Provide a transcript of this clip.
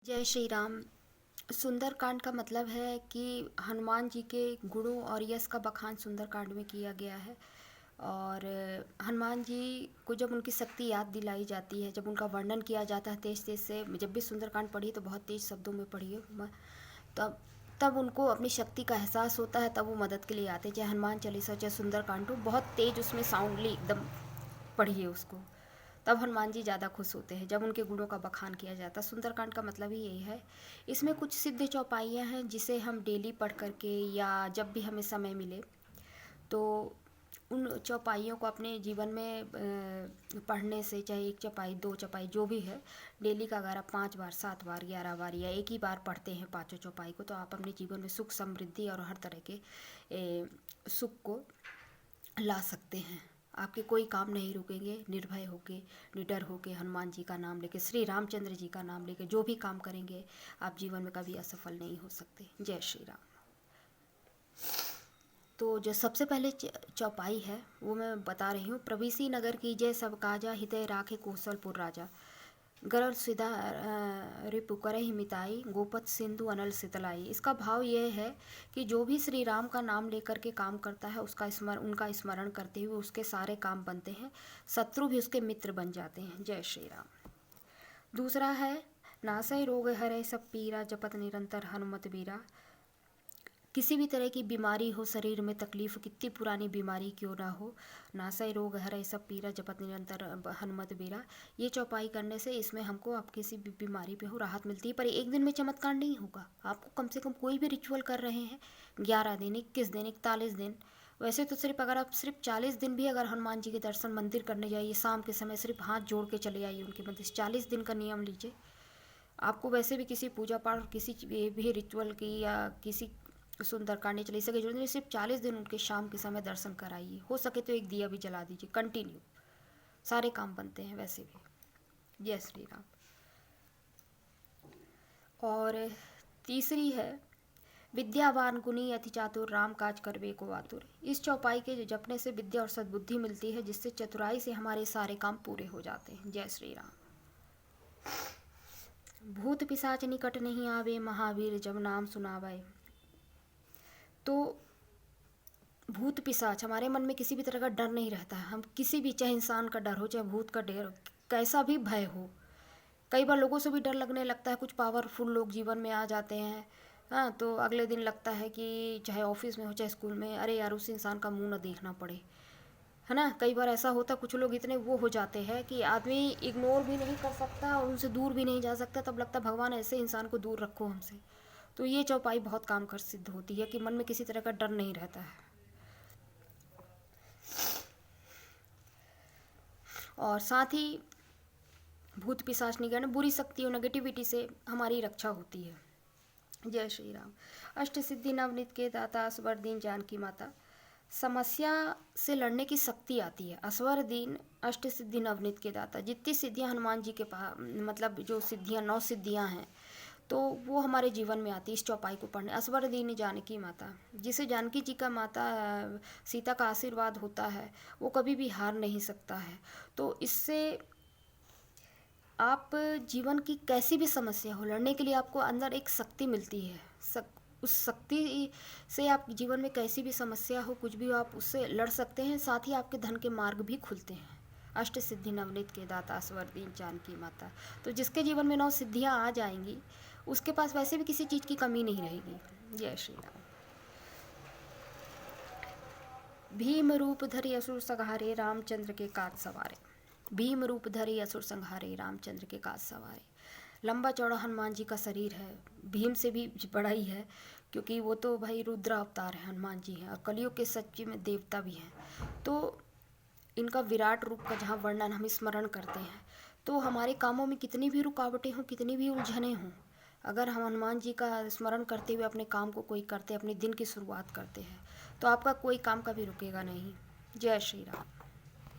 जय श्री राम। सुंदरकांड का मतलब है कि हनुमान जी के गुणों और यश का बखान सुंदरकांड में किया गया है। और हनुमान जी को जब उनकी शक्ति याद दिलाई जाती है, जब उनका वर्णन किया जाता है तेज तेज से, जब भी सुंदरकांड पढ़ी तो बहुत तेज शब्दों में पढ़िए, तब तब उनको अपनी शक्ति का एहसास होता है, तब वो मदद के लिए आते हैं। चाहे हनुमान चालीसा चाहे सुंदरकांड हो, बहुत तेज उसमें साउंडली एकदम पढ़िए उसको, तब हनुमान जी ज़्यादा खुश होते हैं जब उनके गुणों का बखान किया जाता है। सुंदरकांड का मतलब ही यही है। इसमें कुछ सिद्ध चौपाइयाँ हैं जिसे हम डेली पढ़ करके या जब भी हमें समय मिले तो उन चौपाइयों को अपने जीवन में पढ़ने से, चाहे एक चौपाई दो चौपाई जो भी है, डेली का अगर आप 5 बार 7 बार 11 बार या एक ही बार पढ़ते हैं पाँचों चौपाई को, तो आप अपने जीवन में सुख समृद्धि और हर तरह के सुख को ला सकते हैं। आपके कोई काम नहीं रुकेंगे। निर्भय होके, निडर होके, हनुमान जी का नाम लेके, श्री रामचंद्र जी का नाम लेके जो भी काम करेंगे, आप जीवन में कभी असफल नहीं हो सकते। जय श्री राम। तो जो सबसे पहले चौपाई है वो मैं बता रही हूँ। प्रवीसी नगर की जय सब काजा, हितै राखे कौशलपुर राजा। गरुड़ सिधा रिपुकर ही मिताई, गोपत सिंधु अनल सितलाई। इसका भाव यह है कि जो भी श्री राम का नाम लेकर के काम करता है, उनका स्मरण करते हुए उसके सारे काम बनते हैं, शत्रु भी उसके मित्र बन जाते हैं। जय श्री राम। दूसरा है नासै रोग हरै सब पीरा, जपत निरंतर हनुमत बीरा। किसी भी तरह की बीमारी हो, शरीर में तकलीफ, कितनी पुरानी बीमारी क्यों ना हो, नासै रोग हरै सब पीरा, जपत निरंतर हनुमत बीरा। ये चौपाई करने से इसमें हमको आप किसी भी बीमारी पे हो राहत मिलती है। पर एक दिन में चमत्कार नहीं होगा। आपको कम से कम कोई भी रिचुअल कर रहे हैं 11 दिन, 21 दिन, 41 दिन, वैसे तो सिर्फ अगर आप सिर्फ 40 दिन भी अगर हनुमान जी के दर्शन मंदिर करने जाइए, शाम के समय सिर्फ हाथ जोड़ के चले आइए उनके मंदिर, 40 दिन का नियम लीजिए। आपको वैसे भी किसी पूजा पाठ, किसी भी रिचुअल की या किसी सुंदरकांड चालीसा की जरूरत नहीं, सिर्फ 40 दिन उनके शाम के समय दर्शन कराइए। हो सके तो एक दिया भी जला दीजिए, कंटिन्यू सारे काम बनते हैं वैसे भी। जय श्री राम। और तीसरी है विद्यावान गुणी अति चातुर, राम काज करवे को आतुर। इस चौपाई के जपने से विद्या और सद्बुद्धि मिलती है, जिससे चतुराई से हमारे सारे काम पूरे हो जाते हैं। जय श्री राम। भूत पिशाच निकट नहीं आवे, महावीर जब नाम सुनावे। तो भूत पिशाच, हमारे मन में किसी भी तरह का डर नहीं रहता है। हम किसी भी, चाहे इंसान का डर हो, चाहे भूत का डर हो, कैसा भी भय हो, कई बार लोगों से भी डर लगने लगता है। कुछ पावरफुल लोग जीवन में आ जाते हैं, हाँ, तो अगले दिन लगता है कि चाहे ऑफिस में हो चाहे स्कूल में, अरे यार उस इंसान का मुंह न देखना पड़े, है ना। कई बार ऐसा होता, कुछ लोग इतने वो हो जाते हैं कि आदमी इग्नोर भी नहीं कर सकता और उनसे दूर भी नहीं जा सकता। तब लगता भगवान ऐसे इंसान को दूर रखो हमसे। तो ये चौपाई बहुत काम कर सिद्ध होती है कि मन में किसी तरह का डर नहीं रहता है। और साथ ही भूत पिशाच निगरण, बुरी शक्तियों, नेगेटिविटी से हमारी रक्षा होती है। जय श्री राम। अष्ट सिद्धि नवनीत के दाता, असवर दीन जानकी माता। समस्या से लड़ने की शक्ति आती है। असवर दीन, अष्ट सिद्धि नवनीत के दाता। जितनी सिद्धियां हनुमान जी के पास, मतलब जो सिद्धियां 9 सिद्धियां हैं, तो वो हमारे जीवन में आती है इस चौपाई को पढ़ने। असवर दीन जानकी माता, जिसे जानकी जी का माता सीता का आशीर्वाद होता है, वो कभी भी हार नहीं सकता है। तो इससे आप जीवन की कैसी भी समस्या हो, लड़ने के लिए आपको अंदर एक शक्ति मिलती है। उस शक्ति से आप जीवन में कैसी भी समस्या हो, कुछ भी हो, आप उससे लड़ सकते हैं। साथ ही आपके धन के मार्ग भी खुलते हैं। अष्ट सिद्धि नवनीत के दाता, असवर दीन जानकी माता। तो जिसके जीवन में 9 सिद्धियां आ जाएंगी, उसके पास वैसे भी किसी चीज़ की कमी नहीं रहेगी। जय श्री राम। भीम रूप धरि असुर संहारे, रामचंद्र के काज सवारे। भीम रूप धरि असुर संहारे, रामचंद्र के काज सवारे। लंबा चौड़ा हनुमान जी का शरीर है, भीम से भी बड़ा ही है, क्योंकि वो तो भाई रुद्र अवतार है, हनुमान जी हैं, और कलयुग के सच्चे में देवता भी हैं। तो इनका विराट रूप का जहाँ वर्णन हम स्मरण करते हैं, तो हमारे कामों में कितनी भी रुकावटें हों, कितनी भी उलझनें हों, अगर हम हनुमान जी का स्मरण करते हुए अपने काम को कोई करते, अपने दिन की शुरुआत करते हैं, तो आपका कोई काम कभी रुकेगा नहीं। जय श्री राम।